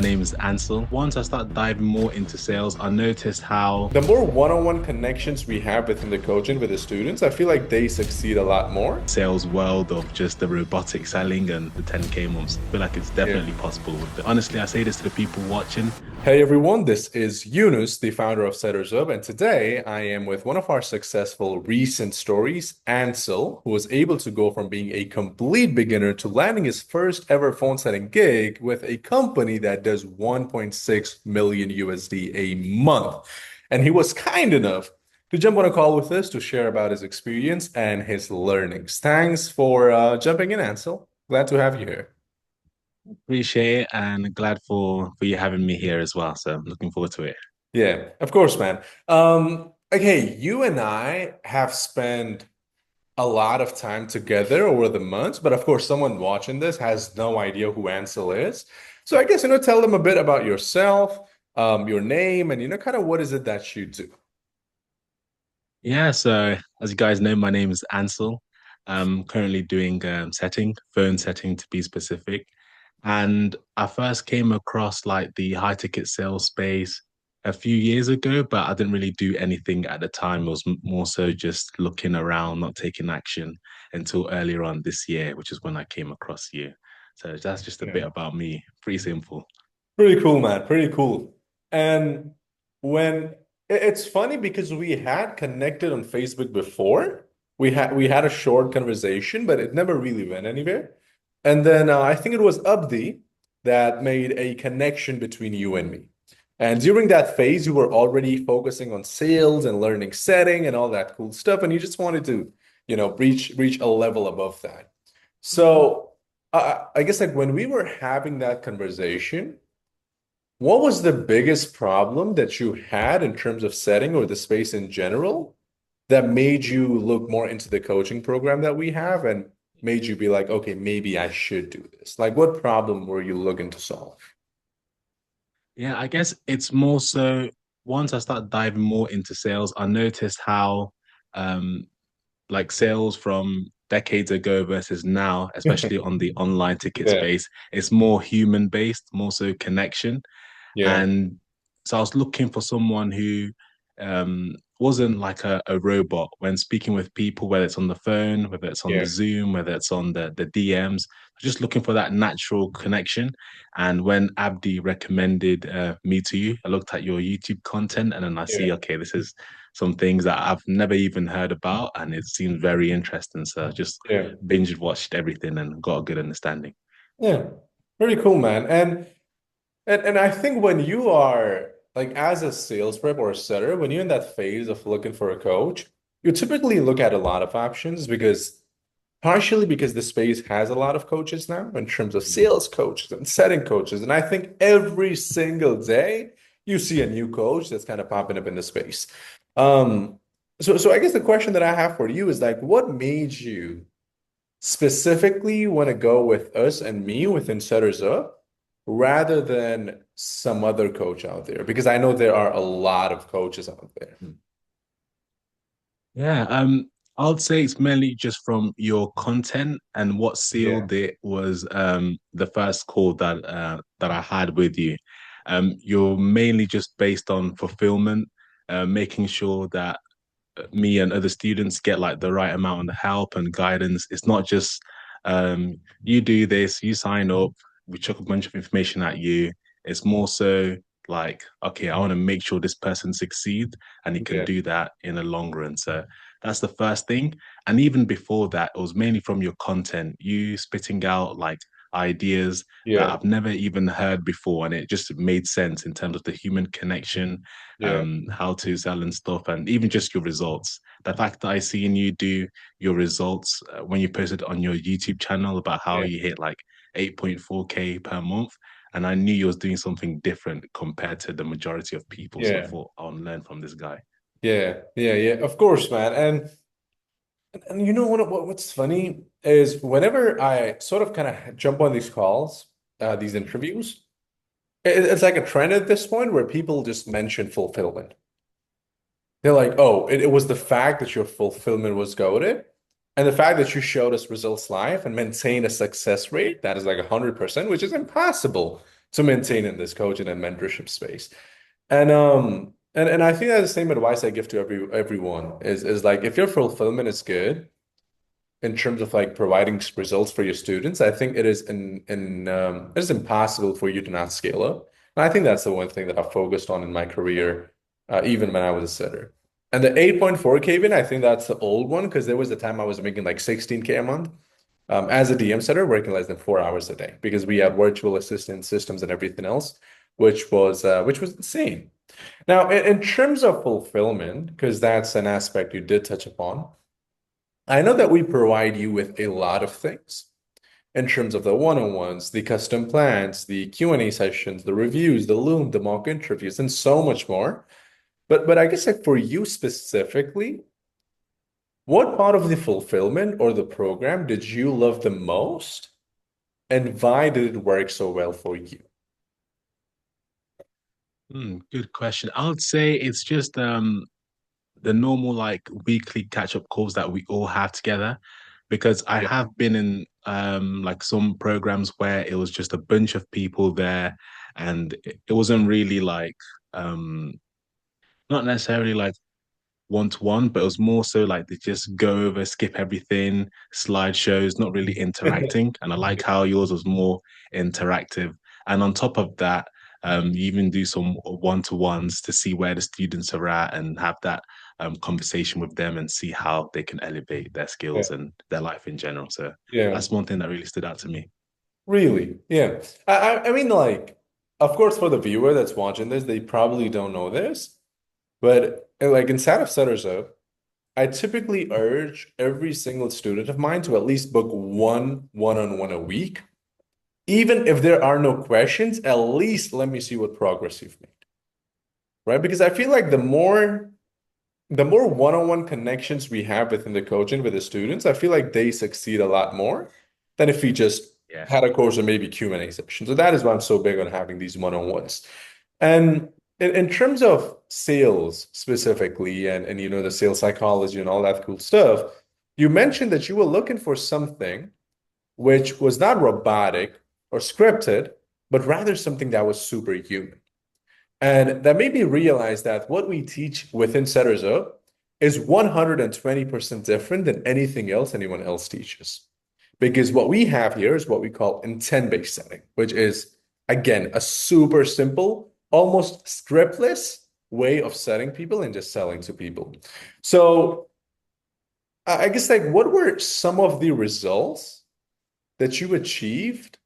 My name is Ansel. Once I started diving more into sales, I noticed how The more one-on-one connections we have within the coaching with the students, I feel like they succeed a lot more. sales world of just the robotic selling and the 10K months, I feel like it's Yeah. definitely possible with it. Honestly, I say this to the people watching. Hey everyone, this is Yunus, the founder of Setters Up, and today I am with one of our successful recent stories, Ancil, who was able to go from being a complete beginner to landing his first ever phone setting gig with a company that does 1.6 million USD a month. And he was kind enough to jump on a call with us to share about his experience and his learnings. Thanks for jumping in, Ancil. Glad to have you here. Appreciate it and glad for you having me here as well. So I'm looking forward to it. Yeah, of course, man. Okay, you and I have spent a lot of time together over the months, but of course, someone watching this has no idea who Ansel is. So I guess, tell them a bit about yourself, your name, and kind of what is it that you do? Yeah, so as you guys know, my name is Ansel. I'm currently doing phone setting to be specific. And I first came across like the high ticket sales space a few years ago, but I didn't really do anything at the time. It was more so just looking around, not taking action until earlier on this year, which is when I came across you. So that's just a Yeah. bit about me. Pretty simple. Pretty cool, man. Pretty cool. And when it's funny because we had connected on Facebook before. We had a short conversation, but it never really went anywhere. And then I think it was Abdi that made a connection between you and me. And during that phase, you were already focusing on sales and learning setting and all that cool stuff, and you just wanted to, reach a level above that. So I guess like when we were having that conversation. What was the biggest problem that you had in terms of setting or the space in general that made you look more into the coaching program that we have and made you be like, okay, maybe I should do this? Like, what problem were you looking to solve? Yeah, I guess it's more so once I started diving more into sales, I noticed how um like sales from decades ago versus now, especially on the online ticket Yeah, space, it's more human based, more so connection. yeah, And so I was looking for someone who wasn't like a robot when speaking with people, whether it's on the phone, whether it's on the yeah, Zoom, whether it's on the DMs, just looking for that natural connection. And when Abdi recommended me to you, I looked at your YouTube content and then I yeah, see, okay, this is some things that I've never even heard about, and it seems very interesting. So I just yeah, binge watched everything and got a good understanding. yeah. Very cool, man. And I think when you are like as a sales rep or a setter, when you're in that phase of looking for a coach, you typically look at a lot of options because partially because the space has a lot of coaches now in terms of sales coaches and setting coaches. And I think every single day you see a new coach that's kind of popping up in the space. Um, so I guess the question that I have for you is like, what made you specifically want to go with us and me within Setters Up rather than some other coach out there? Because I know there are a lot of coaches out there. Yeah, I'd say it's mainly just from your content, and what Yeah. sealed it was the first call that I had with you. You're mainly just based on fulfillment, making sure that me and other students get like the right amount of help and guidance. It's not just you do this, you sign up, we chuck a bunch of information at you. It's more so like, okay, I want to make sure this person succeeds and he can Yeah. do that in the long run. So that's the first thing. And even before that, it was mainly from your content, you spitting out like ideas that Yeah. I've never even heard before. And it just made sense in terms of the human connection, Yeah. how to sell and stuff, and even just your results. The fact that I seen you do your results when you posted on your YouTube channel about how Yeah. you hit like 8.4K per month, and I knew you was doing something different compared to the majority of people. So I Yeah. thought I'll learn from this guy. Yeah. Yeah. Yeah. Of course, man. And you know what's funny is whenever I sort of kind of jump on these calls, these interviews, it's like a trend at this point where people just mention fulfillment. They're like, oh, it was the fact that your fulfillment was goaded, and the fact that you showed us results live and maintained a success rate that is like 100%, which is impossible to maintain in this coaching and mentorship space. And I think that's the same advice I give to everyone is like if your fulfillment is good in terms of like providing results for your students, I think it is impossible for you to not scale up. And I think that's the one thing that I've focused on in my career, even when I was a setter. And the 8.4K win, I think that's the old one because there was a time I was making like 16K a month as a DM setter, working less than 4 hours a day because we had virtual assistant systems and everything else, which was insane. Now, in terms of fulfillment, because that's an aspect you did touch upon, I know that we provide you with a lot of things in terms of the one-on-ones, the custom plans, the Q&A sessions, the reviews, the Loom, the mock interviews, and so much more. But I guess like for you specifically, what part of the fulfillment or the program did you love the most, and why did it work so well for you? Good question. I would say it's just the normal like weekly catch-up calls that we all have together because I Yeah. have been in like some programs where it was just a bunch of people there and it wasn't really like um not necessarily like one to one, but it was more so like they just go over, skip everything, slideshows, not really interacting. And I like how yours was more interactive. And on top of that, you even do some one-to-ones to see where the students are at and have that conversation with them and see how they can elevate their Yeah. skills and their life in general. So Yeah. that's one thing that really stood out to me. Really? Yeah. I mean, like, of course, for the viewer that's watching this, they probably don't know this, but like inside of Setters Up, I typically urge every single student of mine to at least book one one-on-one a week. Even if there are no questions, at least let me see what progress you've made, right? Because I feel like the more one-on-one connections we have within the coaching with the students, I feel like they succeed a lot more than if we just Yeah. had a course or maybe Q&A session. So that is why I'm so big on having these one-on-ones. And in terms of sales specifically and you know the sales psychology and all that cool stuff, you mentioned that you were looking for something which was not robotic or scripted, but rather something that was superhuman. And that made me realize that what we teach within Setters Up is 120% different than anything else anyone else teaches. Because what we have here is what we call intent-based setting, which is, again, a super simple, almost scriptless way of setting people and just selling to people. So I guess like what were some of the results that you achieved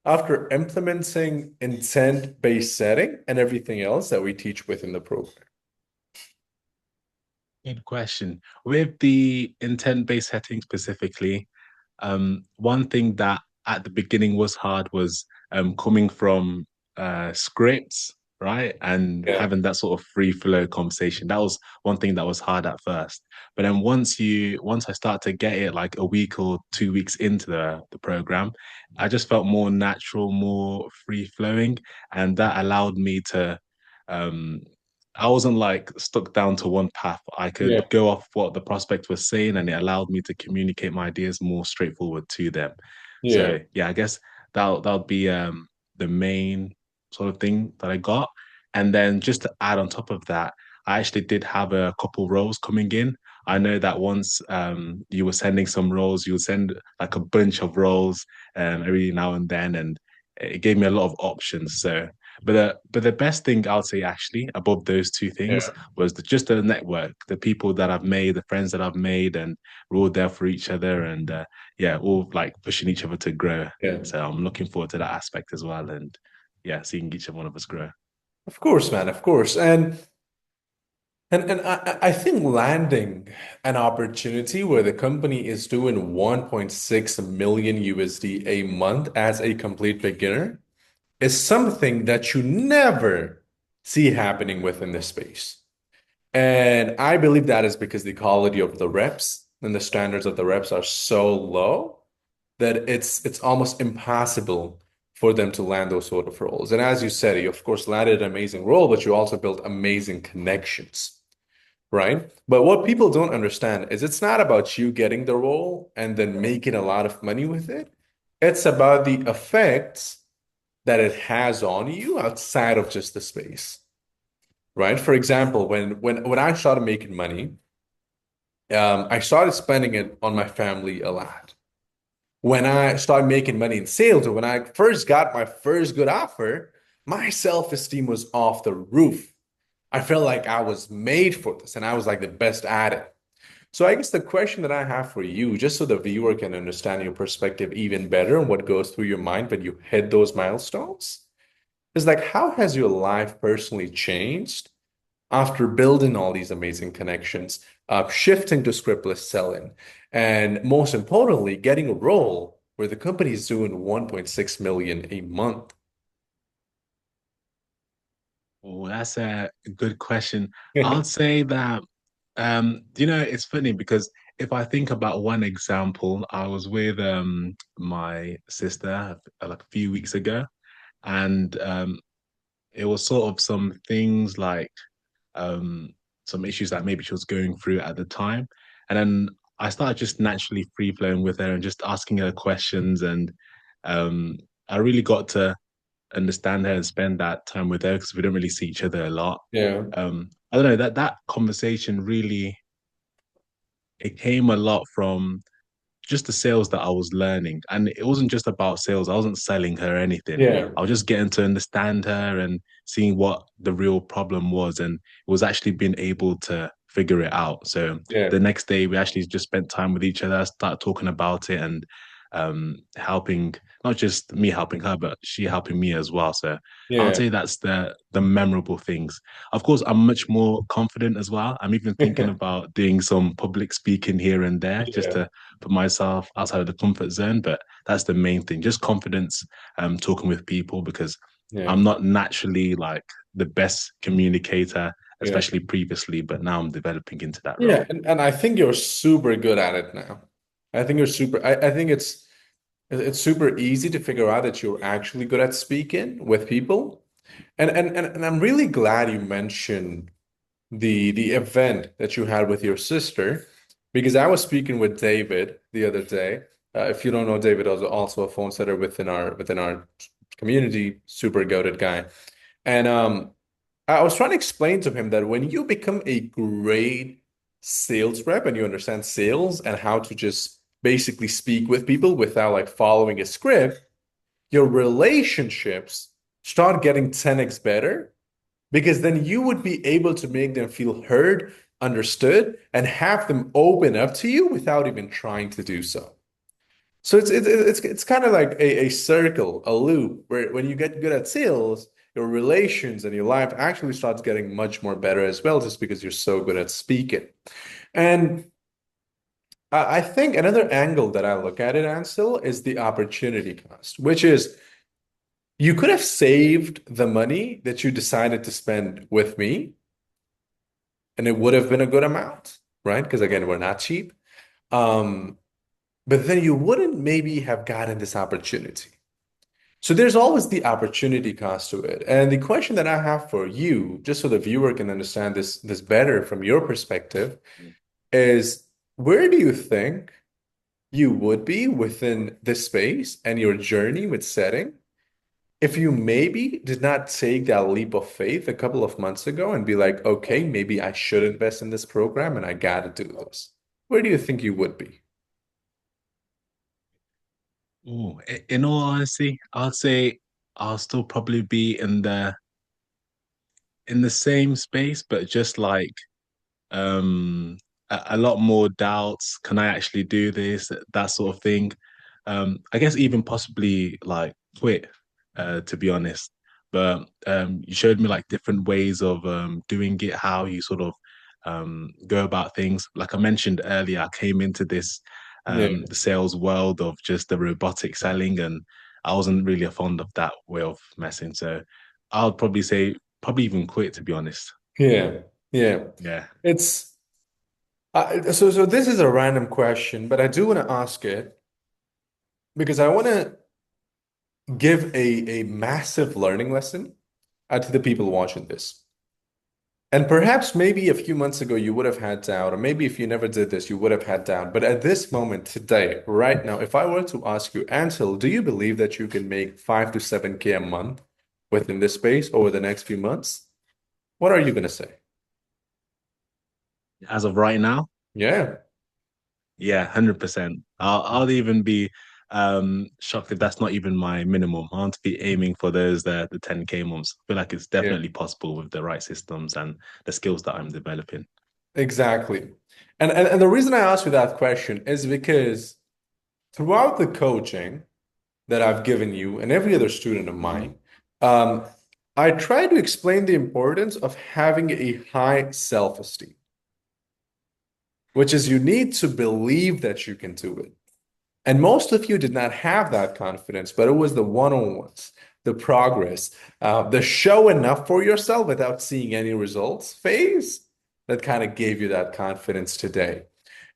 after implementing intent-based setting and everything else that we teach within the program? Good question. With the intent-based setting specifically, one thing that at the beginning was hard was coming from scripts, right? And Yeah, having that sort of free flow conversation. That was one thing that was hard at first. But then once I start to get it like a week or 2 weeks into the program, I just felt more natural, more free flowing, and that allowed me to um I wasn't like stuck down to one path. I yeah, could go off what the prospect was saying, and it allowed me to communicate my ideas more straightforward to them. yeah, So yeah, I guess that'll be the main sort of thing that I got. And then just to add on top of that, I actually did have a couple roles coming in. I know that once you were sending some roles, you would send like a bunch of roles every now and then, and it gave me a lot of options. So but the best thing I'll say actually above those two things yeah, was just the network, the people that I've made, the friends that I've made, and we're all there for each other, and yeah, all like pushing each other to grow. yeah. So I'm looking forward to that aspect as well, and yeah, seeing each one of us grow. Of course, man, of course. And I think landing an opportunity where the company is doing 1.6 million USD a month as a complete beginner is something that you never see happening within this space. And I believe that is because the quality of the reps and the standards of the reps are so low that it's almost impossible for them to land those sort of roles. And as you said, you of course landed an amazing role, but you also built amazing connections, right? But what people don't understand is it's not about you getting the role and then making a lot of money with it. It's about the effects that it has on you outside of just the space, right? For example, when I started making money, I started spending it on my family a lot. When I started making money in sales, or when I first got my first good offer, my self-esteem was off the roof. I felt like I was made for this and I was like the best at it. So I guess the question that I have for you, just so the viewer can understand your perspective even better and what goes through your mind when you hit those milestones, is like, how has your life personally changed after building all these amazing connections, shifting to scriptless selling, and most importantly, getting a role where the company is doing 1.6 million a month? Oh, that's a good question. I'd say that, it's funny because if I think about one example, I was with my sister like a few weeks ago, and it was sort of some things like um some issues that maybe she was going through at the time. And then I started just naturally free flowing with her and just asking her questions, and um I really got to understand her and spend that time with her because we don't really see each other a lot. Yeah, I don't know, that conversation really, it came a lot from just the sales that I was learning. And it wasn't just about sales. I wasn't selling her anything. yeah, I was just getting to understand her and seeing what the real problem was. And it was actually being able to figure it out. So yeah, the next day we actually just spent time with each other, started talking about it, and helping, not just me helping her, but she helping me as well. So I'd yeah, say that's the memorable things. Of course, I'm much more confident as well. I'm even thinking about doing some public speaking here and there just yeah, to put myself outside of the comfort zone. But that's the main thing, just confidence, talking with people, because yeah, I'm not naturally like the best communicator, yeah. especially previously, but now I'm developing into that Yeah, role. and I think you're super good at it now. I think you're super, I think it's super easy to figure out that you're actually good at speaking with people. And I'm really glad you mentioned the event that you had with your sister, because I was speaking with David the other day. If you don't know, David is also a phone setter within our community, super goated guy. And I was trying to explain to him that when you become a great sales rep and you understand sales and how to just basically speak with people without like following a script, your relationships start getting 10x better, because then you would be able to make them feel heard, understood, and have them open up to you without even trying to do so. So it's kind of like a circle, a loop, where when you get good at sales, your relations and your life actually starts getting much more better as well, just because you're so good at speaking. And I think another angle that I look at it, Ansel, is the opportunity cost, which is you could have saved the money that you decided to spend with me, and it would have been a good amount, right? Because again, we're not cheap. Um, but then you wouldn't maybe have gotten this opportunity. So there's always the opportunity cost to it. And the question that I have for you, just so the viewer can understand this better from your perspective, is where do you think you would be within this space and your journey with setting if you maybe did not take that leap of faith a couple of months ago and be like, okay, maybe I should invest in this program and I gotta do this? Where do you think you would be? Ooh, in all honesty, I'd say I'll still probably be in the same space, but just like a lot more doubts. Can I actually do this? That sort of thing. I guess even possibly like quit, to be honest. But you showed me like different ways of doing it, how you sort of go about things. Like I mentioned earlier, I came into this Yeah. the sales world of just the robotic selling, and I wasn't really a fond of that way of messing. So I would probably say probably even quit, to be honest. Yeah. Yeah. Yeah. It's so this is a random question, but I do want to ask it because I want to give a massive learning lesson to the people watching this. And perhaps maybe a few months ago you would have had doubt, or maybe if you never did this, you would have had doubt. But at this moment, today, right now, if I were to ask you, Ansel, do you believe that you can make 5 to 7K a month within this space over the next few months? What are you going to say? As of right now, Yeah, yeah, 100%. I'll even be shocked if that's not even my minimum. I want to be aiming for those the 10K months. I feel like it's yeah, definitely possible with the right systems and the skills that I'm developing. exactly. And the reason I asked you that question is because throughout the coaching that I've given you and every other student of mine, um, I try to explain the importance of having a high self-esteem, which is you need to believe that you can do it. And most of you did not have that confidence, but it was the one-on-ones, the progress, the show enough for yourself without seeing any results phase that kind of gave you that confidence today.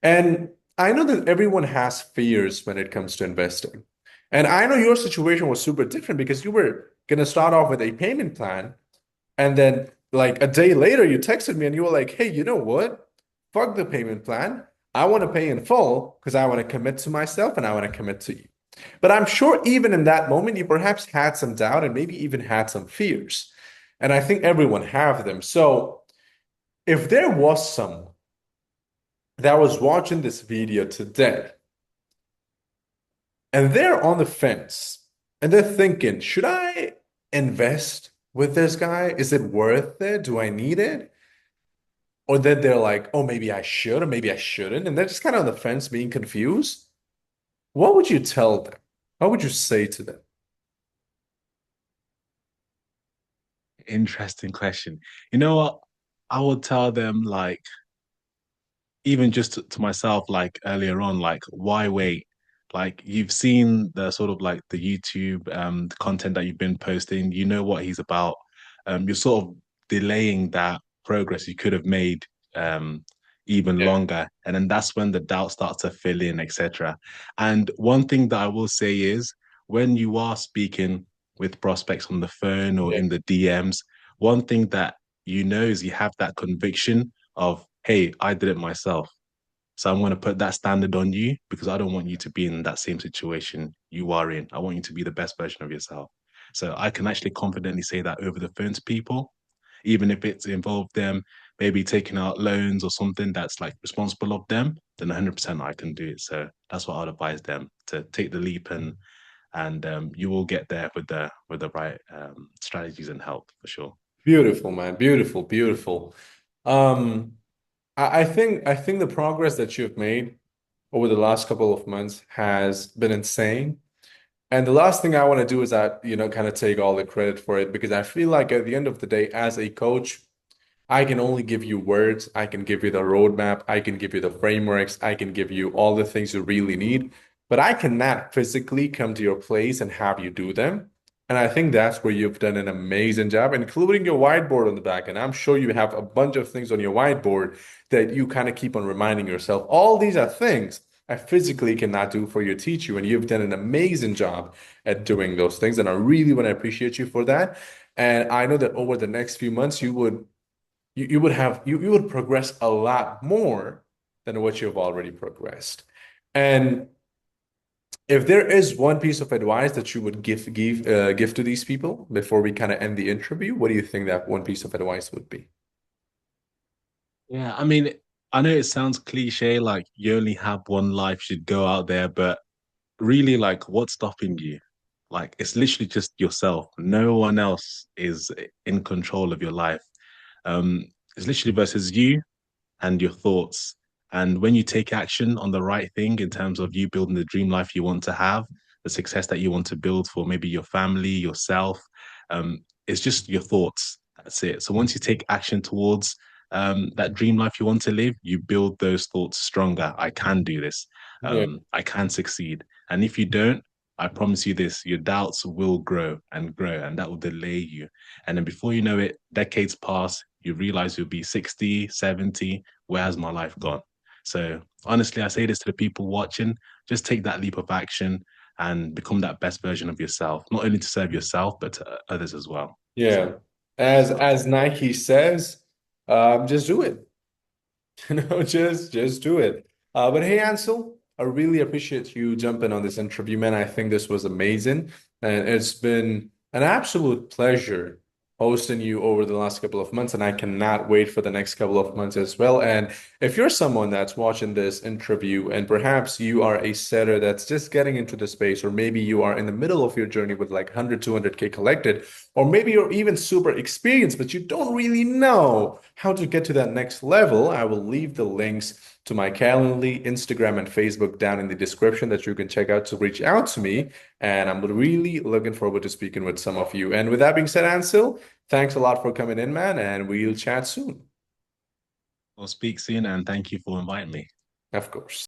And I know that everyone has fears when it comes to investing. And I know your situation was super different because you were going to start off with a payment plan. And then, like a day later, you texted me and you were like, hey, you know what? Fuck the payment plan. I want to pay in full because I want to commit to myself and I want to commit to you. But I'm sure even in that moment, you perhaps had some doubt and maybe even had some fears. And I think everyone have them. So if there was someone that was watching this video today and they're on the fence and they're thinking, should I invest with this guy? Is it worth it? Do I need it? Or then they're like, oh, maybe I should, or maybe I shouldn't. And they're just kind of on the fence being confused. What would you tell them? What would you say to them? Interesting question. You know what? I would tell them like even just to myself, like earlier on, like why wait? Like you've seen the sort of like the YouTube the content that you've been posting, you know what he's about. You're sort of delaying that progress you could have made even Yeah. longer. And then that's when the doubt starts to fill in, etc. And one thing that I will say is when you are speaking with prospects on the phone or Yeah. in the DMs, one thing that you know is you have that conviction of, hey, I did it myself. So I'm going to put that standard on you because I don't want you to be in that same situation you are in. I want you to be the best version of yourself. So I can actually confidently say that over the phone to people, even if it's involved them maybe taking out loans or something that's like responsible of them, then 100% I can do it. So that's what I'd advise them to take the leap and you will get there with the right strategies and help for sure. Beautiful, man. Beautiful, beautiful. Um, I think the progress that you've made over the last couple of months has been insane. And the last thing I want to do is that, kind of take all the credit for it because I feel like at the end of the day, as a coach, I can only give you words. I can give you the roadmap. I can give you the frameworks. I can give you all the things you really need, but I cannot physically come to your place and have you do them. And I think that's where you've done an amazing job, including your whiteboard on the back. And I'm sure you have a bunch of things on your whiteboard that you kind of keep on reminding yourself. All these are things I physically cannot do for you, teach you. And you've done an amazing job at doing those things. And I really want to appreciate you for that. And I know that over the next few months, you would progress a lot more than what you've already progressed. And if there is one piece of advice that you would give to these people before we kind of end the interview, what do you think that one piece of advice would be? Yeah, I mean, I know it sounds cliche, like you only have one life, you should go out there, but really, like, what's stopping you? Like, it's literally just yourself. No one else is in control of your life. Um, it's literally versus you and your thoughts. And when you take action on the right thing in terms of you building the dream life you want to have, the success that you want to build for maybe your family, yourself, it's just your thoughts. That's it. So once you take action towards that dream life you want to live, you build those thoughts stronger. I can do this. Yeah, I can succeed. And if you don't, I promise you this, your doubts will grow, and that will delay you. And then before you know it, decades pass, you realize you'll be 60, 70. Where has my life gone? So honestly, I say this to the people watching, just take that leap of action and become that best version of yourself, not only to serve yourself, but to others as well. yeah. So As that's what I'll as say. Nike says, just do it. Just do it. But hey, Ansel, I really appreciate you jumping on this interview, man. I think this was amazing, and it's been an absolute pleasure hosting you over the last couple of months, and I cannot wait for the next couple of months as well. And if you're someone that's watching this interview, and perhaps you are a setter that's just getting into the space, or maybe you are in the middle of your journey with like 100, 200K collected, or maybe you're even super experienced, but you don't really know how to get to that next level, I will leave the links to my Calendly, Instagram, and Facebook down in the description that you can check out to reach out to me. And I'm really looking forward to speaking with some of you. And with that being said, Ansel, thanks a lot for coming in, man, and we'll chat soon. We'll speak soon, and thank you for inviting me. Of course.